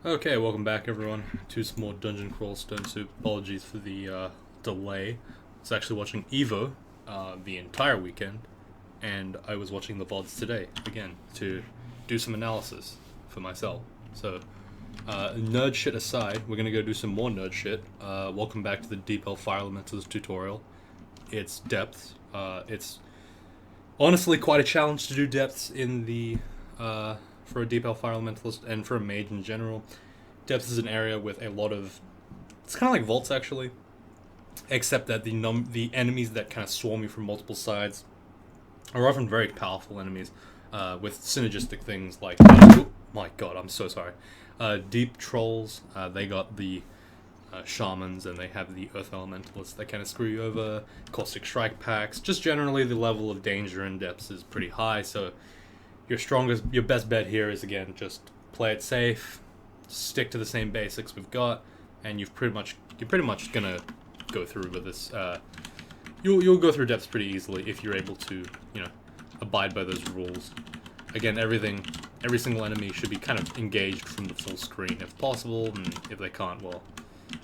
Okay, welcome back everyone to some more Dungeon Crawl Stone Soup. Apologies for the delay. I was actually watching EVO the entire weekend, and I was watching the VODs today, again, to do some analysis for myself. So, nerd shit aside, we're gonna go do some more nerd shit. Welcome back to the Deep Hell Fire Elementalist tutorial. It's depths. It's honestly quite a challenge to do depths in the for a Deep Hell Fire Elementalist and for a Mage in general. Depths is an area with a lot of... It's kind of like vaults, actually. Except that the enemies that kind of swarm you from multiple sides are often very powerful enemies with synergistic things like... Oh my god, I'm so sorry. Deep Trolls, they got the Shamans, and they have the Earth Elementalists that kind of screw you over. Caustic Strike packs. Just generally, the level of danger in depths is pretty high, so... Your best bet here is, again, just play it safe, stick to the same basics we've got, and you're pretty much gonna go through with this. You'll go through depths pretty easily if you're able to, abide by those rules. Again, every single enemy should be kind of engaged from the full screen if possible, and if they can't, well,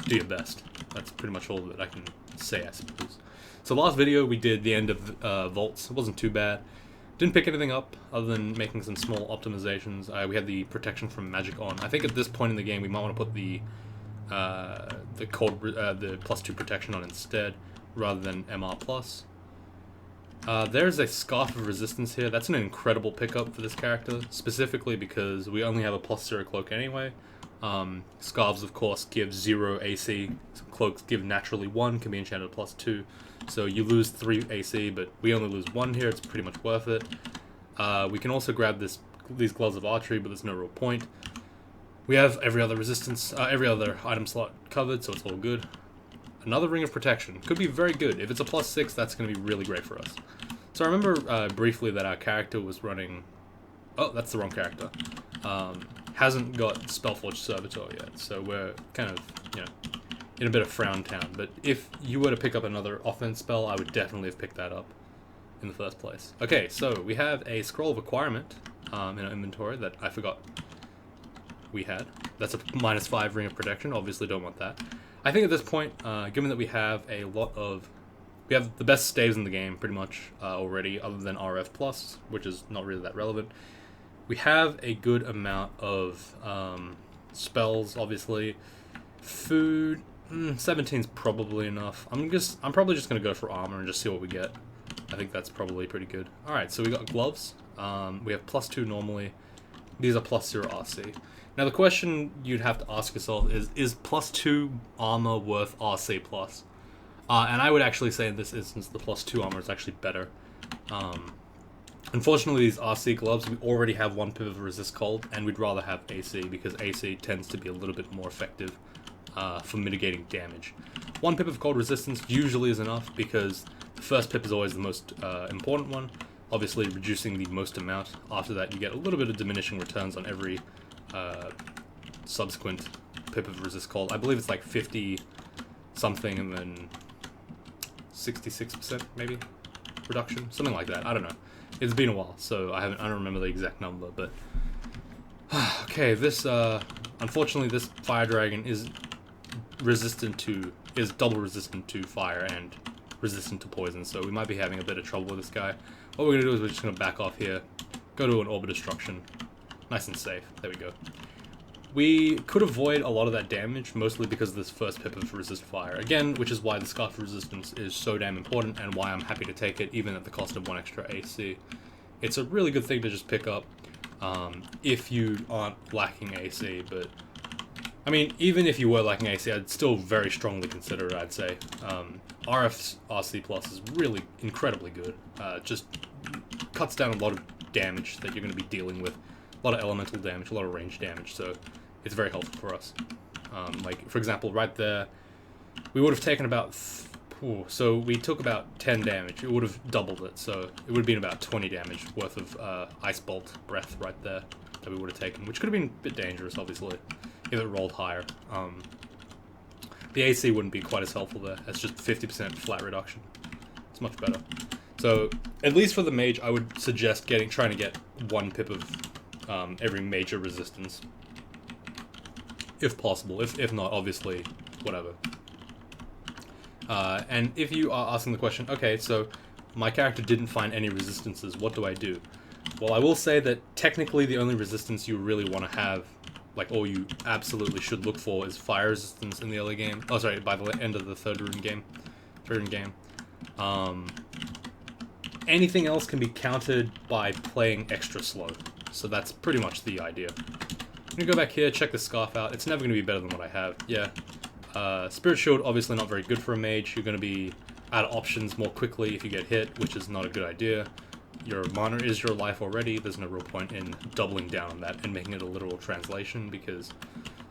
do your best. That's pretty much all that I can say, I suppose. So last video we did the end of vaults. It wasn't too bad. Didn't pick anything up other than making some small optimizations. We had the protection from magic on. I think at this point in the game we might want to put the +2 protection on instead, rather than MR+. There's a Scarf of Resistance here. That's an incredible pickup for this character, specifically because we only have a +0 cloak anyway. Scarves, of course, give 0 AC. Cloaks give naturally 1, can be enchanted at +2. So you lose 3 AC, but we only lose 1 here. It's pretty much worth it. We can also grab these Gloves of Archery, but there's no real point. We have every other item slot covered, so it's all good. Another Ring of Protection. Could be very good. If it's a +6, that's going to be really great for us. So I remember briefly that our character was running... Oh, that's the wrong character. Hasn't got Spellforged Servitor yet, so we're kind of, in a bit of Frown Town. But if you were to pick up another offense spell, I would definitely have picked that up in the first place. Okay, so we have a Scroll of Acquirement in our inventory that I forgot we had. That's a -5 Ring of Protection. Obviously don't want that. I think at this point, given that we have we have the best staves in the game, pretty much, already, other than RF+, which is not really that relevant. We have a good amount of spells, obviously. Food, 17's probably enough. I'm probably just gonna go for armor and just see what we get. I think that's probably pretty good. Alright, so we got gloves. We have +2 normally. These are +0 RC. Now the question you'd have to ask yourself is +2 armor worth RC+? And I would actually say in this instance the +2 armor is actually better. Unfortunately, these RC gloves, we already have 1 pip of resist cold, and we'd rather have AC, because AC tends to be a little bit more effective for mitigating damage. 1 pip of cold resistance usually is enough, because the first pip is always the most important one, obviously reducing the most amount. After that, you get a little bit of diminishing returns on every subsequent pip of resist cold. I believe it's like 50 something and then 66% maybe reduction, something like that. I don't know. It's been a while, so I don't remember the exact number, but okay, this unfortunately this fire dragon is double resistant to fire and resistant to poison, so we might be having a bit of trouble with this guy. What we're gonna do is we're just gonna back off here, go to an Orb of Destruction, nice and safe. There we go. We could avoid a lot of that damage, mostly because of this first pip of resist fire. Again, which is why the Scarf of Resistance is so damn important, and why I'm happy to take it, even at the cost of 1 extra AC. It's a really good thing to just pick up, if you aren't lacking AC, but... I mean, even if you were lacking AC, I'd still very strongly consider it, I'd say. RF's RC Plus is really incredibly good. Just cuts down a lot of damage that you're going to be dealing with. A lot of elemental damage, a lot of range damage, so it's very helpful for us. Like, for example, right there, we would have taken about... so we took about 10 damage. It would have doubled it, so it would have been about 20 damage worth of Ice Bolt breath right there that we would have taken, which could have been a bit dangerous, obviously, if it rolled higher. The AC wouldn't be quite as helpful there. That's just 50% flat reduction. It's much better. So, at least for the Mage, I would suggest trying to get 1 pip of every major resistance. if possible. If not, obviously, whatever. And if you are asking the question, okay, so my character didn't find any resistances, what do I do? Well, I will say that technically the only resistance you really want to have, like, or you absolutely should look for, is fire resistance in the early game. Oh, sorry, by the end of the third rune game. Anything else can be countered by playing extra slow. So that's pretty much the idea. I'm gonna go back here, check the scarf out. It's never gonna be better than what I have. Yeah. Spirit Shield, obviously not very good for a mage. You're gonna be out of options more quickly if you get hit, which is not a good idea. Your mana is your life already. There's no real point in doubling down on that and making it a literal translation, because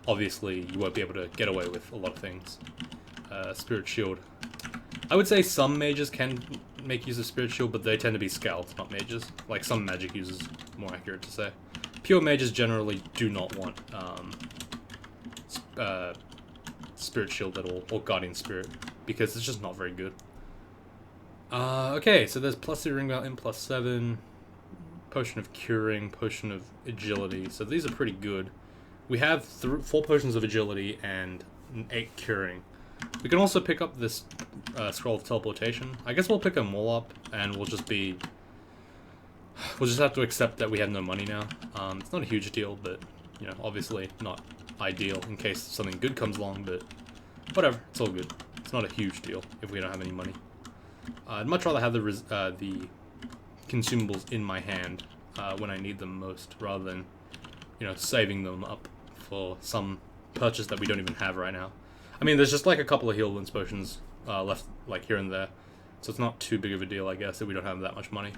obviously you won't be able to get away with a lot of things. Spirit Shield. I would say some mages can make use of Spirit Shield, but they tend to be scouts, not mages. Like some magic users, more accurate to say. Pure mages generally do not want Spirit Shield at all, or Guardian Spirit, because it's just not very good. Okay, so there's plus 3 ring in +7, Potion of Curing, Potion of Agility, so these are pretty good. We have 4 potions of Agility and 8 Curing. We can also pick up this Scroll of Teleportation. I guess we'll pick them all up, and we'll just have to accept that we have no money now. It's not a huge deal, but, you know, obviously not ideal in case something good comes along, but whatever, it's all good. It's not a huge deal if we don't have any money. I'd much rather have the consumables in my hand when I need them most, rather than, you know, saving them up for some purchase that we don't even have right now. I mean, there's just like a couple of heal wounds potions left, like here and there, so it's not too big of a deal, I guess, if we don't have that much money.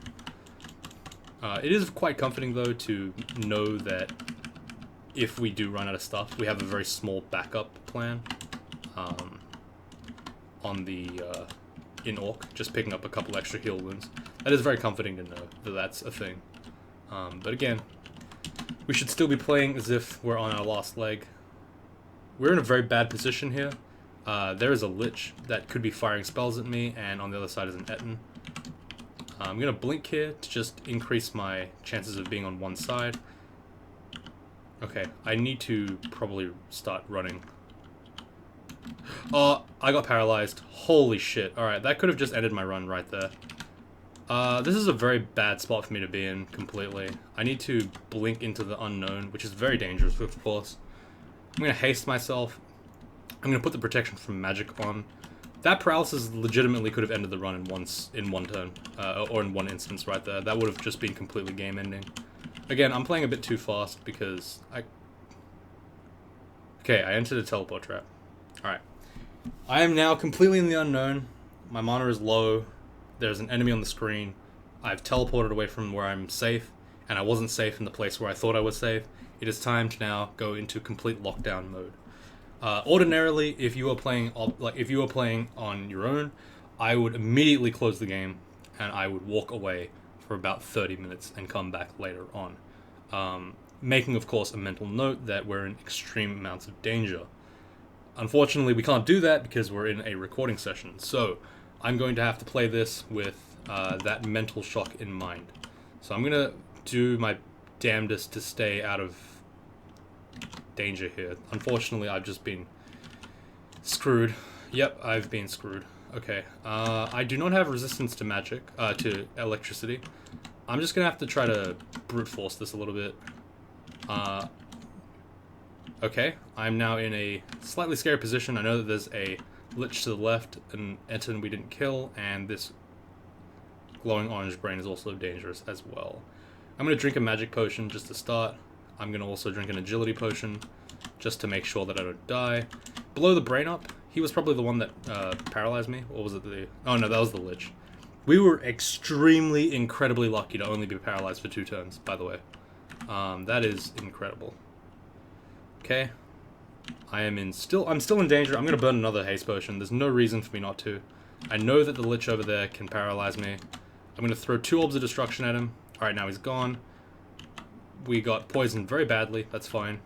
It is quite comforting, though, to know that if we do run out of stuff, we have a very small backup plan on the in Orc, just picking up a couple extra heal wounds. That is very comforting to know that that's a thing. But again, we should still be playing as if we're on our last leg. We're in a very bad position here. There is a Lich that could be firing spells at me, and on the other side is an Etten. I'm gonna blink here to just increase my chances of being on one side. Okay, I need to probably start running. Oh, I got paralyzed. Holy shit. Alright, that could have just ended my run right there. This is a very bad spot for me to be in, completely. I need to blink into the unknown, which is very dangerous, of course. I'm gonna haste myself. I'm gonna put the protection from magic on. That paralysis legitimately could have ended the run in one turn, or in one instance right there. That would have just been completely game ending. Again, I'm playing a bit too fast because Okay, I entered a teleport trap. Alright. I am now completely in the unknown. My mana is low. There's an enemy on the screen. I've teleported away from where I'm safe, and I wasn't safe in the place where I thought I was safe. It is time to now go into complete lockdown mode. Ordinarily, if you were playing on your own, I would immediately close the game, and I would walk away for about 30 minutes and come back later on. Making, of course, a mental note that we're in extreme amounts of danger. Unfortunately, we can't do that because we're in a recording session, so I'm going to have to play this with that mental shock in mind. So I'm going to do my damnedest to stay out of danger here. Unfortunately, I've just been screwed. Yep, I've been screwed. Okay, I do not have resistance to magic, to electricity. I'm just gonna have to try to brute force this a little bit. Okay, I'm now in a slightly scary position. I know that there's a Lich to the left, an Etten we didn't kill, and this glowing orange brain is also dangerous as well. I'm gonna drink a magic potion just to start. I'm gonna also drink an agility potion just to make sure that I don't die. Blow the brain up. He was probably the one that paralyzed me. Or was it the... Oh no, that was the Lich. We were incredibly lucky to only be paralyzed for 2 turns, by the way. That is incredible. Okay. I'm still in danger. I'm gonna burn another haste potion. There's no reason for me not to. I know that the Lich over there can paralyze me. I'm gonna throw 2 orbs of destruction at him. Alright, now he's gone. We got poisoned very badly. That's fine.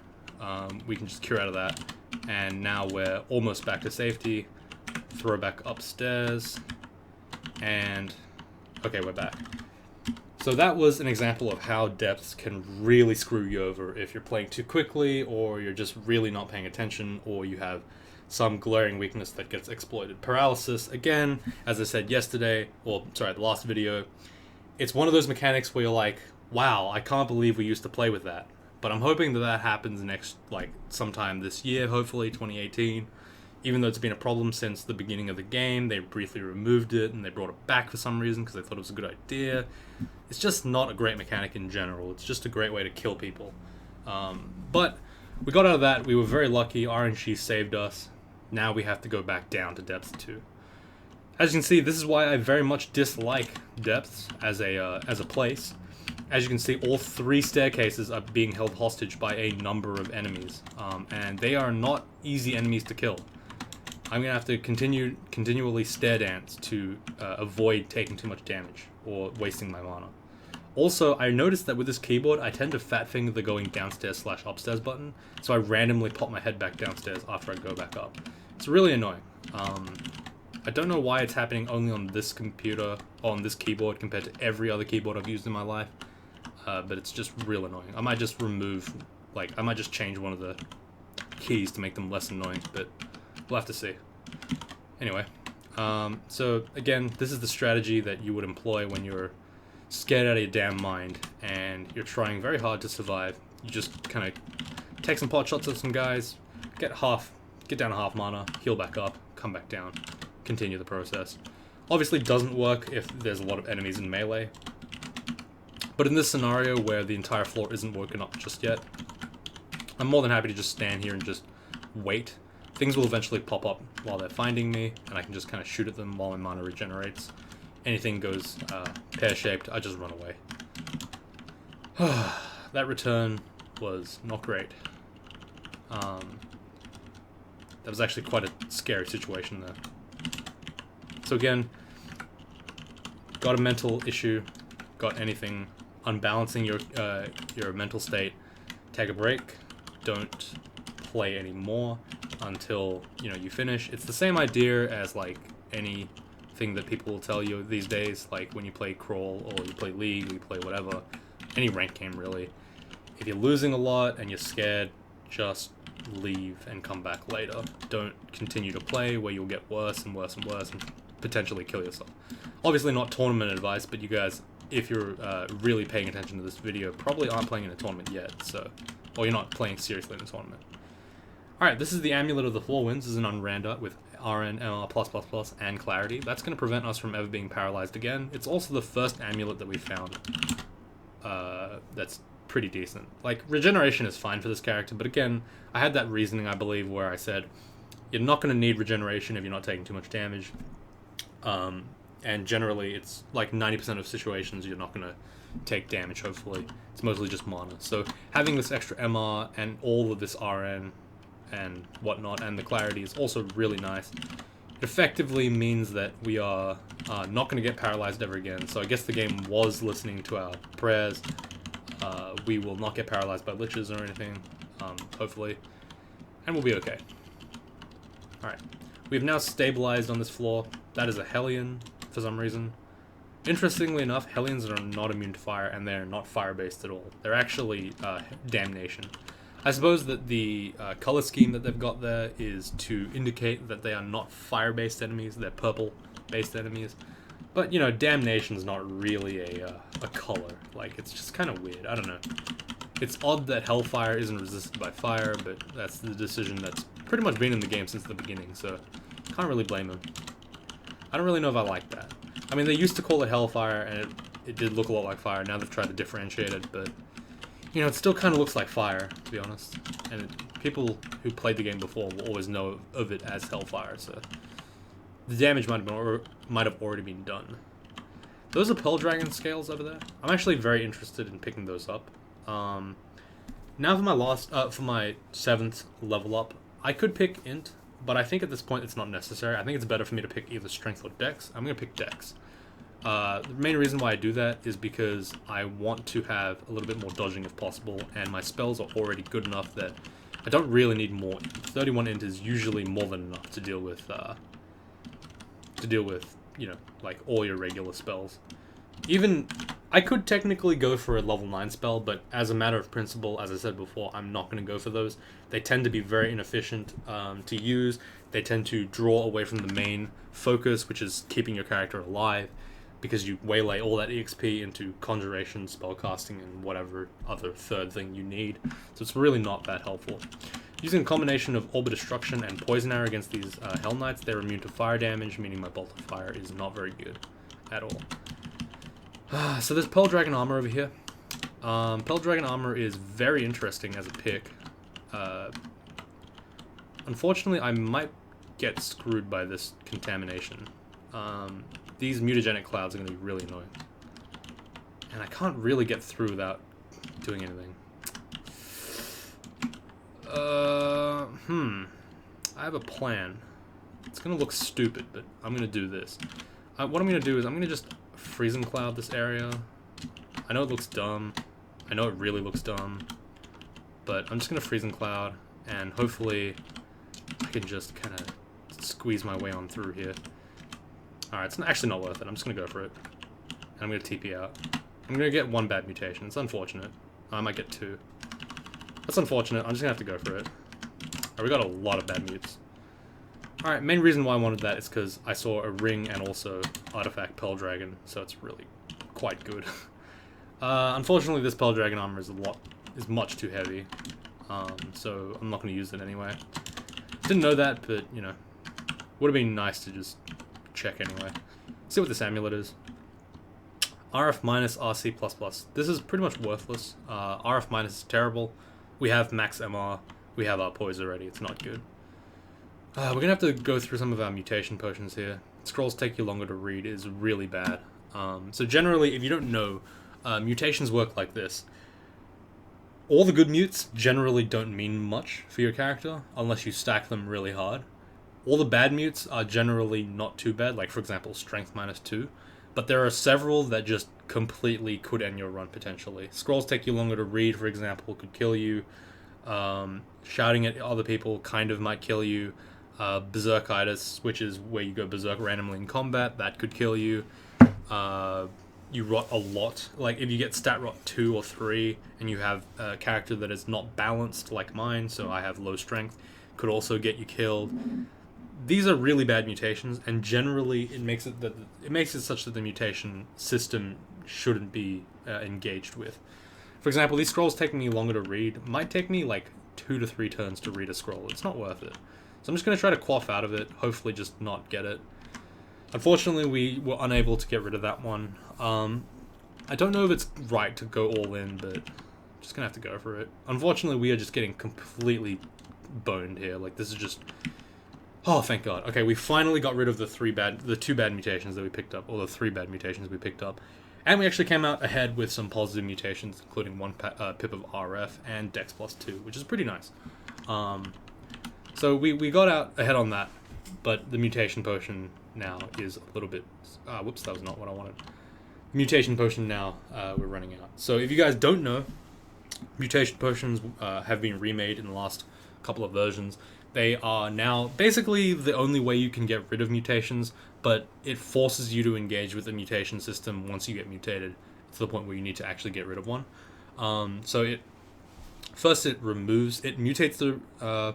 We can just cure out of that. And now we're almost back to safety. Throw back upstairs. And... okay, we're back. So So that was an example of how depths can really screw you over if you're playing too quickly, or you're just really not paying attention, or you have some glaring weakness that gets exploited. Paralysis, again, as I said yesterday, or sorry, the last video, it's one of those mechanics where you're like, wow, I can't believe we used to play with that. But I'm hoping that that happens next, like, sometime this year, hopefully, 2018. Even though it's been a problem since the beginning of the game, they briefly removed it, and they brought it back for some reason because they thought it was a good idea. It's just not a great mechanic in general. It's just a great way to kill people. But we got out of that. We were very lucky. RNG saved us. Now we have to go back down to depths 2. As you can see, this is why I very much dislike depths as a place. As you can see, all 3 staircases are being held hostage by a number of enemies, and they are not easy enemies to kill. I'm gonna have to continually stair dance to avoid taking too much damage or wasting my mana. Also, I noticed that with this keyboard, I tend to fat finger the going downstairs / upstairs button, so I randomly pop my head back downstairs after I go back up. It's really annoying. I don't know why it's happening only on this computer, on this keyboard, compared to every other keyboard I've used in my life. But it's just real annoying. I might just I might just change one of the keys to make them less annoying, but we'll have to see. Anyway, so again, this is the strategy that you would employ when you're scared out of your damn mind and you're trying very hard to survive. You just kind of take some pot shots at some guys, get down to half mana, heal back up, come back down, continue the process. Obviously doesn't work if there's a lot of enemies in melee, but in this scenario where the entire floor isn't woken up just yet, I'm more than happy to just stand here and just wait. Things will eventually pop up while they're finding me, and I can just kind of shoot at them while my mana regenerates. Anything goes pear-shaped, I just run away. That return was not great. That was actually quite a scary situation there. So again, got a mental issue, got anything unbalancing your mental state, take a break, don't play anymore until you finish. It's the same idea as like anything that people will tell you these days, like when you play Crawl or you play League or you play whatever, any ranked game really. If you're losing a lot and you're scared, just leave and come back later. Don't continue to play where you'll get worse and worse and worse and potentially kill yourself. Obviously not tournament advice, but you guys, if you're really paying attention to this video, probably aren't playing in a tournament yet, or you're not playing seriously in a tournament. Alright, this is the Amulet of the Four Winds. This is an unranda with RN, MR+++, and Clarity. That's going to prevent us from ever being paralyzed again. It's also the first amulet that we found that's pretty decent. Like, regeneration is fine for this character, but again, I had that reasoning, I believe, where I said, you're not going to need regeneration if you're not taking too much damage. And generally, it's like 90% of situations you're not going to take damage, hopefully. It's mostly just mana. So having this extra MR and all of this RN and whatnot, and the Clarity is also really nice. It effectively means that we are not going to get paralyzed ever again. So I guess the game was listening to our prayers. We will not get paralyzed by liches or anything, hopefully, and we'll be okay. Alright, we've now stabilized on this floor. That is a Hellion, for some reason. Interestingly enough, Hellions are not immune to fire, and they're not fire-based at all. They're actually Damnation. I suppose that the color scheme that they've got there is to indicate that they are not fire-based enemies, they're purple-based enemies. But, Damnation's not really a color. Like, it's just kind of weird. I don't know. It's odd that Hellfire isn't resisted by fire, but that's the decision that's pretty much been in the game since the beginning, so can't really blame them. I don't really know if I like that. I mean, they used to call it Hellfire, and it did look a lot like fire. Now they've tried to differentiate it, but it still kind of looks like fire, to be honest. And people who played the game before will always know of it as Hellfire, so the damage might have already been done. Those are Pearl Dragon scales over there. I'm actually very interested in picking those up. Now for my 7th level up, I could pick Int, but I think at this point it's not necessary. I think it's better for me to pick either Strength or Dex. I'm going to pick Dex. The main reason why I do that is because I want to have a little bit more dodging if possible, and my spells are already good enough that I don't really need more Int. 31 Int is usually more than enough to deal with, like all your regular spells. Even I could technically go for a level 9 spell, but as a matter of principle, as I said before, I'm not going to go for those. They tend to be very inefficient to use. They tend to draw away from the main focus, which is keeping your character alive, because you waylay all that EXP into conjuration, spellcasting, and whatever other third thing you need. So it's really not that helpful. Using a combination of Orb of Destruction and Poison Arrow against these Hell Knights, they're immune to fire damage, meaning my Bolt of Fire is not very good at all. So there's Pearl Dragon Armor over here. Pearl Dragon Armor is very interesting as a pick. Unfortunately, I might get screwed by this contamination. These mutagenic clouds are going to be really annoying. And I can't really get through without doing anything. I have a plan. It's going to look stupid, but I'm going to do this. What I'm going to do is I'm going to just Freezing Cloud this area. I know it looks dumb. I know it really looks dumb. But I'm just going to Freezing Cloud, and hopefully I can just kind of squeeze my way on through here. Alright, it's actually not worth it. I'm just going to go for it. And I'm going to TP out. I'm going to get one bad mutation. It's unfortunate. I might get two. That's unfortunate. I'm just going to have to go for it. Alright, we got a lot of bad mutes. Alright, main reason why I wanted that is because I saw a ring and also Artifact Pearl Dragon, so it's really quite good. Unfortunately, this Pearl Dragon armor is much too heavy, so I'm not going to use it anyway. Didn't know that, but, you know, would have been nice to just check anyway. See what this amulet is. RF minus RC plus plus. This is pretty much worthless. RF minus is terrible. We have max MR. We have our poise already. It's not good. We're going to have to go through some of our mutation potions here. Scrolls take you longer to read is really bad. So generally, if you don't know, mutations work like this. All the good mutes generally don't mean much for your character, unless you stack them really hard. All the bad mutes are generally not too bad, like for example, strength minus 2. But there are several that just completely could end your run potentially. Scrolls take you longer to read, for example, could kill you. Shouting at other people kind of might kill you. Berserkitis, which is where you go berserk randomly in combat, that could kill you. You rot a lot. Like if you get stat rot 2 or 3 and you have a character that is not balanced like mine, so I have low strength, could also get you killed. These are really bad mutations, and generally it makes it such that the mutation system shouldn't be engaged with. For example, these scrolls taking me longer to read might take me like 2 to 3 turns to read a scroll. It's not worth it. So I'm just going to try to quaff out of it, hopefully just not get it. Unfortunately, we were unable to get rid of that one. I don't know if it's right to go all in, but I'm just going to have to go for it. Unfortunately, we are just getting completely boned here. Like, this is just... Oh, thank God. Okay, we finally got rid of the 2 bad mutations that we picked up, or the 3 bad mutations we picked up. And we actually came out ahead with some positive mutations, including 1 pip of RF and Dex plus 2, which is pretty nice. So we got out ahead on that, but the mutation potion now is a little bit... whoops, that was not what I wanted. Mutation potion now, we're running out. So if you guys don't know, mutation potions have been remade in the last couple of versions. They are now basically the only way you can get rid of mutations, but it forces you to engage with the mutation system once you get mutated to the point where you need to actually get rid of one. So it mutates the...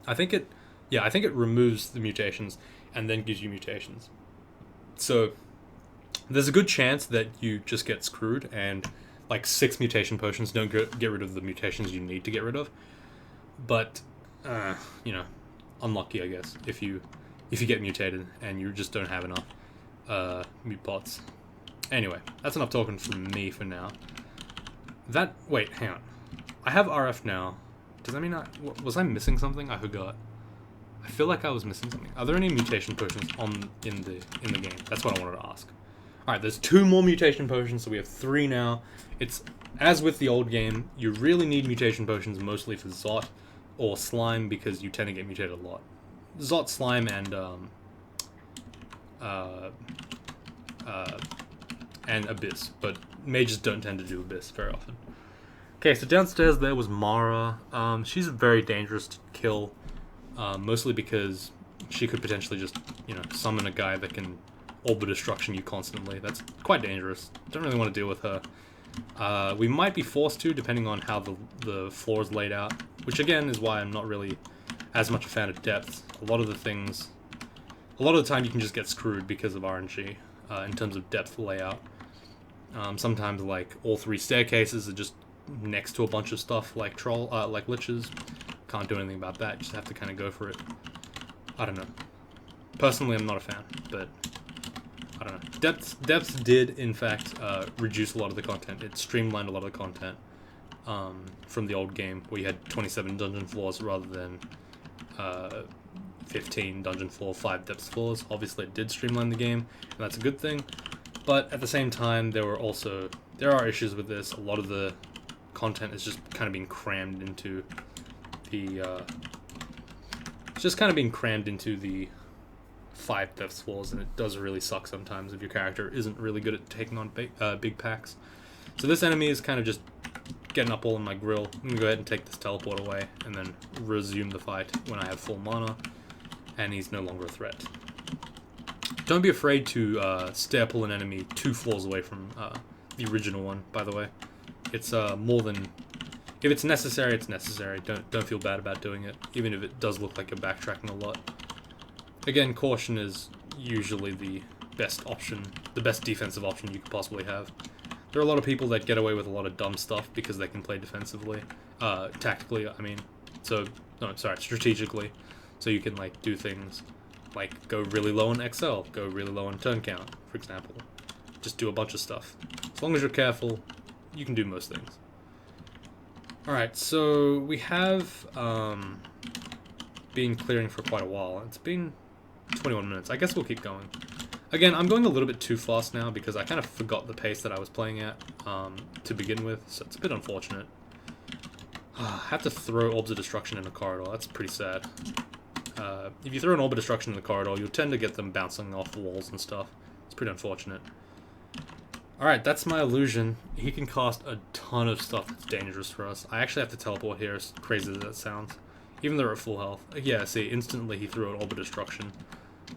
I think it removes the mutations and then gives you mutations. So there's a good chance that you just get screwed and like 6 mutation potions don't get rid of the mutations you need to get rid of. But you know, unlucky, I guess, if you get mutated and you just don't have enough mute pots. Anyway, that's enough talking from me for now. Wait, hang on. I have RF now. Does that mean was I missing something? I forgot. I feel like I was missing something. Are there any mutation potions in the game? That's what I wanted to ask. Alright, there's 2 more mutation potions, so we have 3 now. It's, as with the old game, you really need mutation potions mostly for Zot or Slime because you tend to get mutated a lot. Zot, Slime, and Abyss, but mages don't tend to do Abyss very often. Okay, so downstairs there was Mara. She's very dangerous to kill, mostly because she could potentially just, you know, summon a guy that can orb destruction you constantly. That's quite dangerous. Don't really want to deal with her. We might be forced to, depending on how the floor is laid out, which again is why I'm not really as much a fan of depth. A lot of the time you can just get screwed because of RNG in terms of depth layout. Sometimes like all 3 staircases are just next to a bunch of stuff like like liches. Can't do anything about that. Just have to kind of go for it. I don't know. Personally, I'm not a fan, but I don't know. Depth did in fact reduce a lot of the content. It streamlined a lot of the content from the old game where you had 27 dungeon floors rather than 15 dungeon floor, 5 depth floors. Obviously, it did streamline the game, and that's a good thing. But at the same time, there are issues with this. A lot of the content is just kind of being crammed into the it's just kind of being crammed into the 5 depth floors, and it does really suck sometimes if your character isn't really good at taking on big packs. So this enemy is kind of just getting up all in my grill. I'm gonna go ahead and take this teleport away and then resume the fight when I have full mana and he's no longer a threat. Don't be afraid to stair pull an enemy 2 floors away from the original one, by the way. It's more than... If it's necessary, it's necessary. Don't feel bad about doing it, even if it does look like you're backtracking a lot. Again, caution is usually the best option, the best defensive option you could possibly have. There are a lot of people that get away with a lot of dumb stuff because they can play defensively. Tactically, I mean. So, no, sorry, strategically. So you can, like, do things like go really low on XL, go really low on turn count, for example. Just do a bunch of stuff. As long as you're careful, you can do most things. Alright, so we have been clearing for quite a while. It's been 21 minutes. I guess we'll keep going. Again, I'm going a little bit too fast now because I kind of forgot the pace that I was playing at to begin with, so it's a bit unfortunate. I have to throw Orbs of Destruction in a corridor. That's pretty sad. If you throw an Orb of Destruction in the corridor, you'll tend to get them bouncing off walls and stuff. It's pretty unfortunate. Alright, that's my illusion. He can cast a ton of stuff that's dangerous for us. I actually have to teleport here, as crazy as that sounds. Even though we're at full health. Yeah, see, instantly he threw an Orb of Destruction.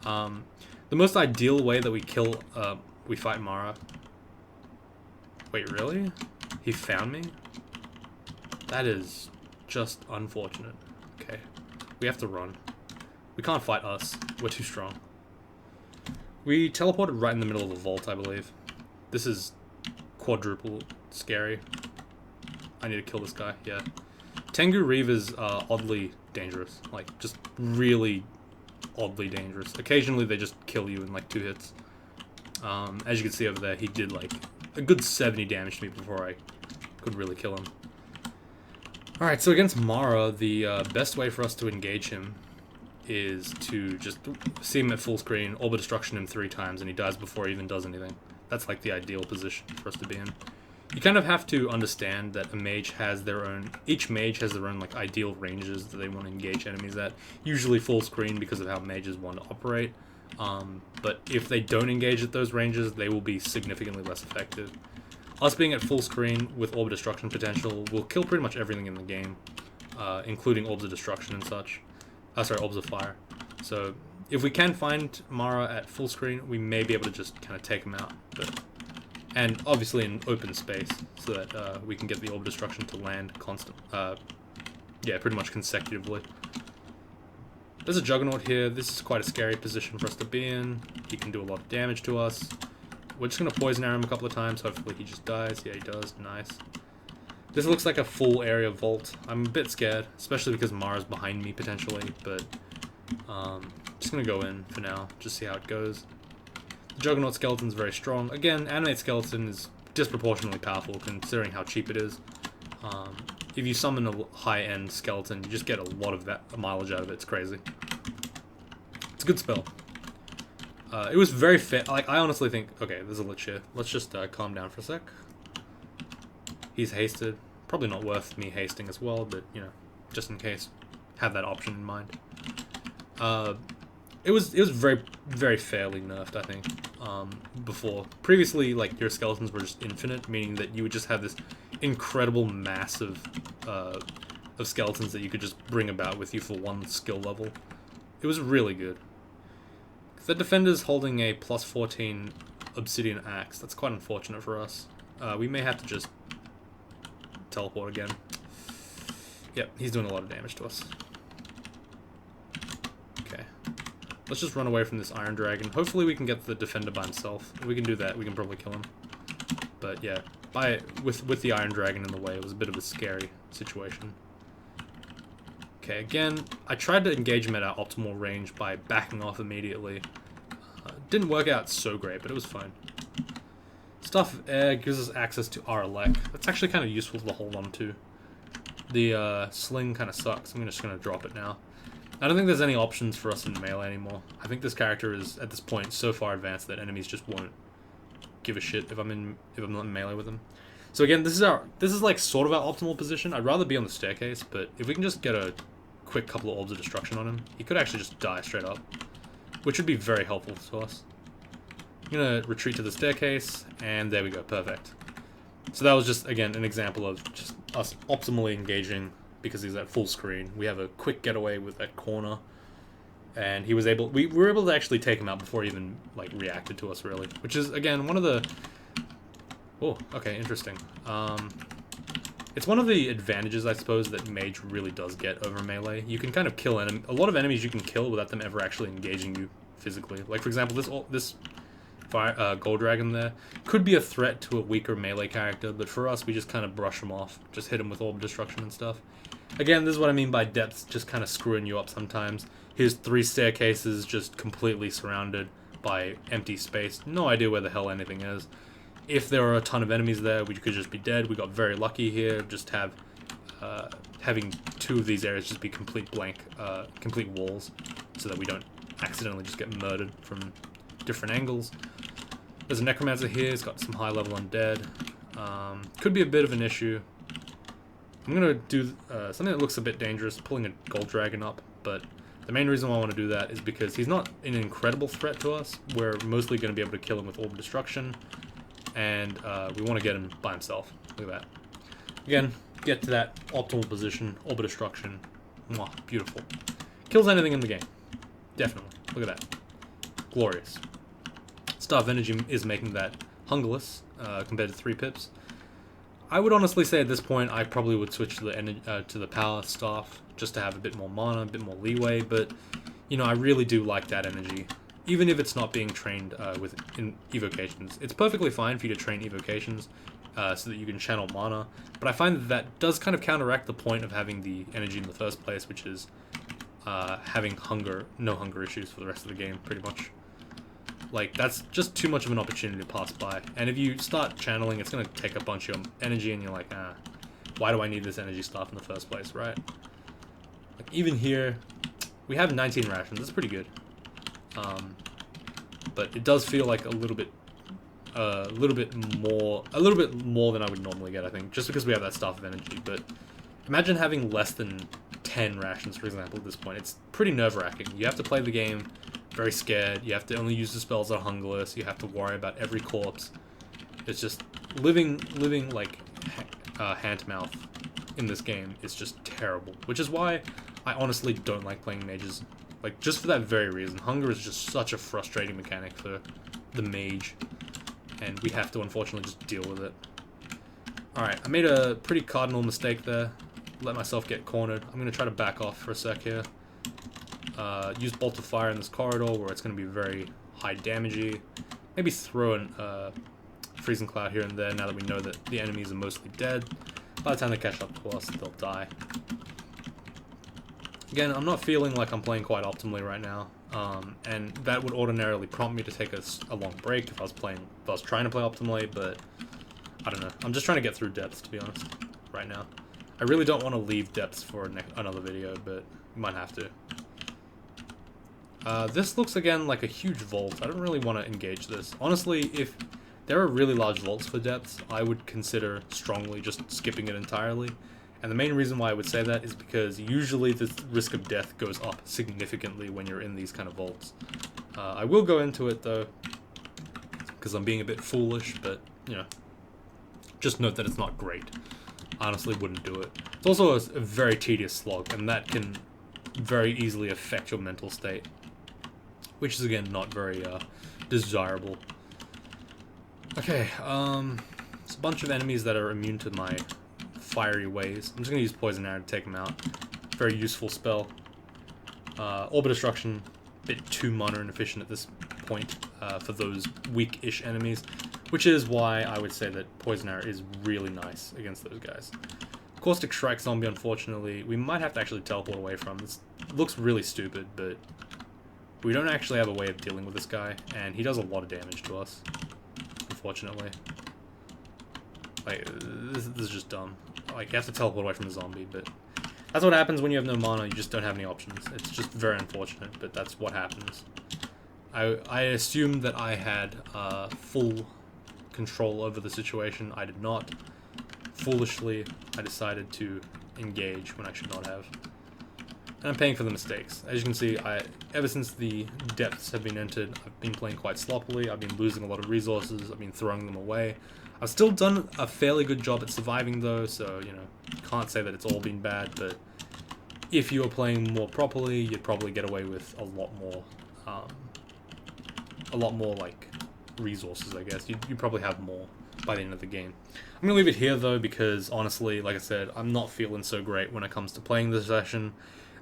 The most ideal way that we fight Mara... Wait, really? He found me? That is just unfortunate. Okay, we have to run. We can't fight us. We're too strong. We teleported right in the middle of the vault, I believe. This is quadruple scary. I need to kill this guy, yeah. Tengu Reavers are oddly dangerous. Like, just really oddly dangerous. Occasionally they just kill you in like 2 hits. As you can see over there, he did like a good 70 damage to me before I could really kill him. Alright, so against Mara, the best way for us to engage him is to just see him at full screen, Orb of Destruction him 3 times, and he dies before he even does anything. That's like the ideal position for us to be in. You kind of have to understand that a mage has their own... Each mage has their own like ideal ranges that they want to engage enemies at. Usually full screen because of how mages want to operate. But if they don't engage at those ranges, they will be significantly less effective. Us being at full screen with Orb of Destruction potential will kill pretty much everything in the game, including Orbs of Destruction and such. Sorry, Orbs of Fire. So if we can find Mara at full screen, we may be able to just kind of take him out. And obviously in open space, so that we can get the Orb of Destruction to land yeah, pretty much consecutively. There's a Juggernaut here. This is quite a scary position for us to be in. He can do a lot of damage to us. We're just going to poison arrow him a couple of times. Hopefully he just dies. Yeah, he does. Nice. This looks like a full area vault. I'm a bit scared, especially because Mara's behind me potentially, but just going to go in for now, just see how it goes. The Juggernaut Skeleton's very strong. Again, Animate Skeleton is disproportionately powerful considering how cheap it is. If you summon a high-end skeleton, you just get a lot of mileage out of it. It's crazy. It's a good spell. It was very fair. Like, I honestly think... Okay, there's a Lich here. Let's just calm down for a sec. He's hasted. Probably not worth me hasting as well, but, you know, just in case. Have that option in mind. It was very, very fairly nerfed, I think, before. Previously, like, your skeletons were just infinite, meaning that you would just have this incredible mass of skeletons that you could just bring about with you for one skill level. It was really good. The defender's holding a plus 14 obsidian axe. That's quite unfortunate for us. We may have to just teleport again. Yep, he's doing a lot of damage to us. Okay. Let's just run away from this Iron Dragon. Hopefully we can get the defender by himself. If we can do that, we can probably kill him. But yeah, with the Iron Dragon in the way, it was a bit of a scary situation. Okay, again, I tried to engage him at our optimal range by backing off immediately. Didn't work out so great, but it was fine. Stuff gives us access to our elect. That's actually kind of useful to hold on to. The sling kind of sucks. I'm just going to drop it now. I don't think there's any options for us in melee anymore. I think this character is, at this point, so far advanced that enemies just won't give a shit if I'm not in melee with them. So again, this is like sort of our optimal position. I'd rather be on the staircase, but if we can just get a quick couple of orbs of destruction on him, he could actually just die straight up, which would be very helpful to us. I'm gonna retreat to the staircase, and there we go, perfect. So that was just, again, an example of just us optimally engaging because he's at full screen. We have a quick getaway with that corner, and we were able to actually take him out before he even like reacted to us, really, which is again one of the. Oh, okay, interesting. It's one of the advantages, I suppose, that Mage really does get over melee. You can kind of kill a lot of enemies you can kill without them ever actually engaging you physically. Like for example, this Gold Dragon there could be a threat to a weaker melee character, but for us, we just kind of brush him off, just hit him with orb destruction and stuff. Again, this is what I mean by depths just kind of screwing you up sometimes. Here's 3 staircases just completely surrounded by empty space. No idea where the hell anything is. If there are a ton of enemies there, we could just be dead. We got very lucky here, just having 2 of these areas just be complete walls, so that we don't accidentally just get murdered from different angles. There's a Necromancer here, he's got some high level undead. Could be a bit of an issue. I'm gonna do something that looks a bit dangerous, pulling a Gold Dragon up, but the main reason why I want to do that is because he's not an incredible threat to us. We're mostly going to be able to kill him with Orb Destruction, and we want to get him by himself. Look at that. Again, get to that optimal position, Orb Destruction. Mwah, beautiful. Kills anything in the game. Definitely. Look at that. Glorious. Staff Energy is making that hungerless compared to 3 pips. I would honestly say at this point I probably would switch to the Power Staff just to have a bit more mana, a bit more leeway, but you know, I really do like that energy. Even if it's not being trained in evocations. It's perfectly fine for you to train evocations so that you can channel mana, but I find that does kind of counteract the point of having the energy in the first place, which is having no hunger issues for the rest of the game, pretty much. Like, that's just too much of an opportunity to pass by. And if you start channeling, it's going to take a bunch of your energy, and you're like, why do I need this energy stuff in the first place, right? Like, even here, we have 19 rations. That's pretty good. But it does feel like a little bit more than I would normally get, I think, just because we have that Staff of Energy. But imagine having less than 10 rations, for example, at this point. It's pretty nerve-wracking. You have to play the game very scared. You have to only use the spells that are hungerless. You have to worry about every corpse. It's just living like hand-to-mouth in this game is just terrible. Which is why I honestly don't like playing mages. Like, just for that very reason. Hunger is just such a frustrating mechanic for the mage, and we have to unfortunately just deal with it. Alright, I made a pretty cardinal mistake there. Let myself get cornered. I'm going to try to back off for a sec here. Use Bolt of Fire in this corridor where it's going to be very high damagey. Maybe throw an Freezing Cloud here and there now that we know that the enemies are mostly dead. By the time they catch up to us, they'll die. Again, I'm not feeling like I'm playing quite optimally right now, and that would ordinarily prompt me to take a long break if I was trying to play optimally, but I don't know. I'm just trying to get through depths, to be honest, right now. I really don't want to leave depths for another video, but we might have to. This looks again like a huge vault. I don't really want to engage this. Honestly, if there are really large vaults for depths, I would consider strongly just skipping it entirely. And the main reason why I would say that is because usually the risk of death goes up significantly when you're in these kind of vaults. I will go into it though, because I'm being a bit foolish, but you know, just note that it's not great. I honestly wouldn't do it. It's also a very tedious slog, and that can very easily affect your mental state. which is again not very desirable. Okay, it's a bunch of enemies that are immune to my fiery ways. I'm just gonna use Poison Arrow to take them out. Very useful spell. Orb Destruction, a bit too mana inefficient at this point for those weak-ish enemies, which is why I would say that Poison Arrow is really nice against those guys. Caustic Strike Zombie, unfortunately, we might have to actually teleport away from. This looks really stupid, but we don't actually have a way of dealing with this guy, and he does a lot of damage to us, unfortunately. Like, this is just dumb. Like, you have to teleport away from the zombie, but that's what happens when you have no mana. You just don't have any options. It's just very unfortunate, but that's what happens. I assumed that I had full control over the situation. I did not. Foolishly, I decided to engage when I should not have. And I'm paying for the mistakes. As you can see, ever since the depths have been entered, I've been playing quite sloppily. I've been losing a lot of resources. I've been throwing them away. I've still done a fairly good job at surviving though, so, you know, can't say that it's all been bad, but if you were playing more properly, you'd probably get away with a lot more, like, resources, I guess. You'd probably have more by the end of the game. I'm gonna leave it here though, because honestly, like I said, I'm not feeling so great when it comes to playing this session.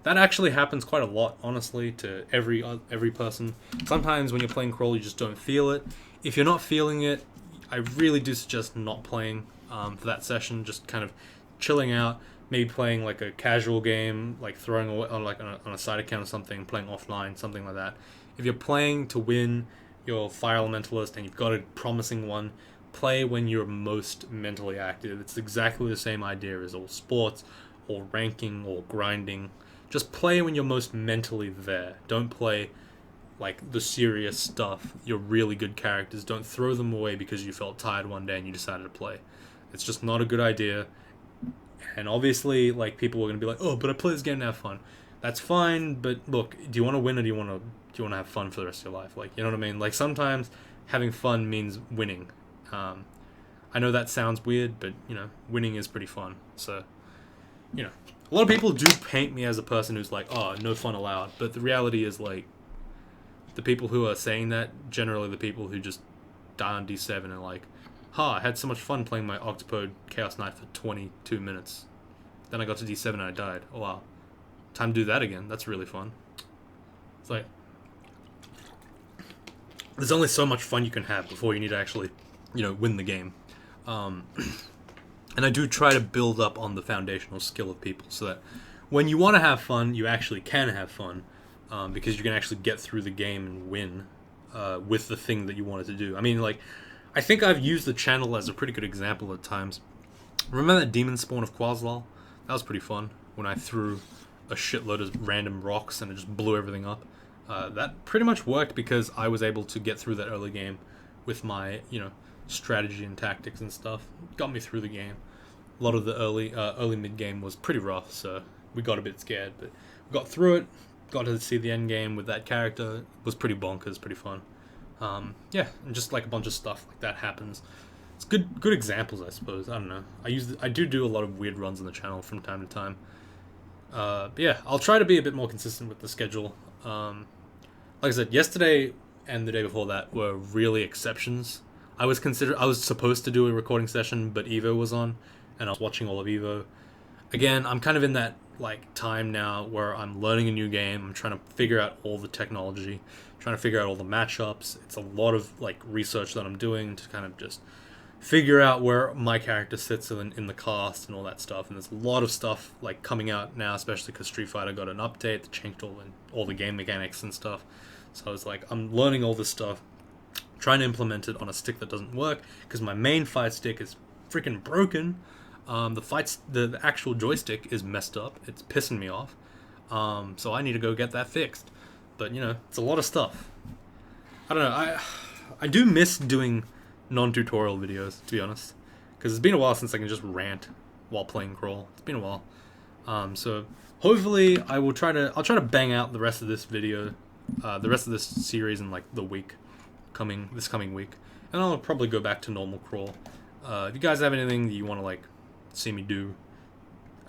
That actually happens quite a lot, honestly, to every person. Sometimes when you're playing Crawl, you just don't feel it. If you're not feeling it, I really do suggest not playing for that session. Just kind of chilling out, maybe playing like a casual game, like throwing away on a side account or something, playing offline, something like that. If you're playing to win your Fire Elementalist and you've got a promising one, play when you're most mentally active. It's exactly the same idea as all sports, or ranking, or grinding. Just play when you're most mentally there. Don't play like the serious stuff. Your really good characters, don't throw them away because you felt tired one day and you decided to play. It's just not a good idea. And obviously, like, people are gonna be like, "Oh, but I play this game to have fun." That's fine, but look, do you want to win or do you want to have fun for the rest of your life? Like, you know what I mean? Like, sometimes having fun means winning. I know that sounds weird, but, you know, winning is pretty fun. So, you know, a lot of people do paint me as a person who's like, "Oh, no fun allowed." But the reality is, like, the people who are saying that, generally the people who just die on D7 and like, I had so much fun playing my Octopode Chaos Knight for 22 minutes. Then I got to D7 and I died. Oh wow. Time to do that again. That's really fun. It's like, there's only so much fun you can have before you need to actually, you know, win the game. And I do try to build up on the foundational skill of people so that when you want to have fun, you actually can have fun, because you can actually get through the game and win with the thing that you wanted to do. I mean, like, I think I've used the channel as a pretty good example at times. Remember that demon spawn of Quaslal? That was pretty fun when I threw a shitload of random rocks and it just blew everything up. That pretty much worked because I was able to get through that early game with my, you know, strategy and tactics and stuff. Got me through the game. A lot of the early mid game was pretty rough, so we got a bit scared, but we got through it. Got to see the end game with that character. It was pretty bonkers, pretty fun. Yeah, and just like a bunch of stuff like that happens. It's good examples, I suppose. I don't know. I do a lot of weird runs on the channel from time to time. But yeah, I'll try to be a bit more consistent with the schedule. Like I said, yesterday and the day before that were really exceptions. I was supposed to do a recording session, but Evo was on, and I was watching all of Evo. Again, I'm kind of in that like time now where I'm learning a new game. I'm trying to figure out all the technology, trying to figure out all the matchups. It's a lot of like research that I'm doing to kind of just figure out where my character sits in the cast and all that stuff. And there's a lot of stuff like coming out now, especially because Street Fighter got an update that changed all the game mechanics and stuff. So I was like, I'm learning all this stuff, trying to implement it on a stick that doesn't work because my main fight stick is freaking broken. The actual joystick is messed up. It's pissing me off. So I need to go get that fixed. But, you know, it's a lot of stuff. I don't know. I do miss doing non-tutorial videos, to be honest, because it's been a while since I can just rant while playing Crawl. It's been a while. So hopefully I'll try to bang out the rest of this video, the rest of this series in like this coming week, and I'll probably go back to normal Crawl. If you guys have anything that you want to like see me do,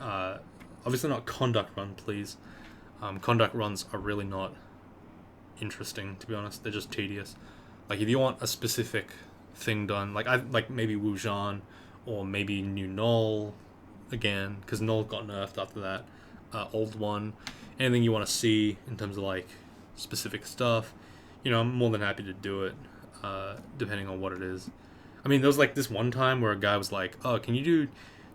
obviously not conduct run, please. Conduct runs are really not interesting, to be honest. They're just tedious. Like, if you want a specific thing done, like maybe Wujan, or maybe new Null again, because Null got nerfed after that. Old one, anything you want to see in terms of like specific stuff, I'm more than happy to do it, depending on what it is. I mean, there was like this one time where a guy was like, "Oh, can you do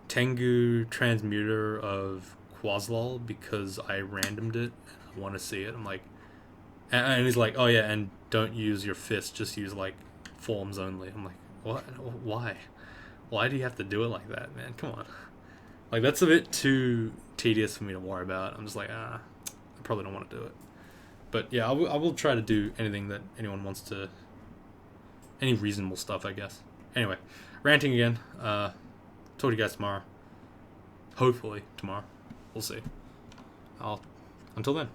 Tengu Transmuter of Quaslol because I randomed it. I want to see it." I'm like, and he's like, "Oh yeah, and don't use your fist. Just use like forms only." I'm like, "What? Why? Why do you have to do it like that, man? Come on." Like, that's a bit too tedious for me to worry about. I'm just like, I probably don't want to do it. But yeah, I will try to do anything that anyone wants to, any reasonable stuff, I guess. Anyway, ranting again. Talk to you guys tomorrow. Hopefully tomorrow. We'll see. Until then.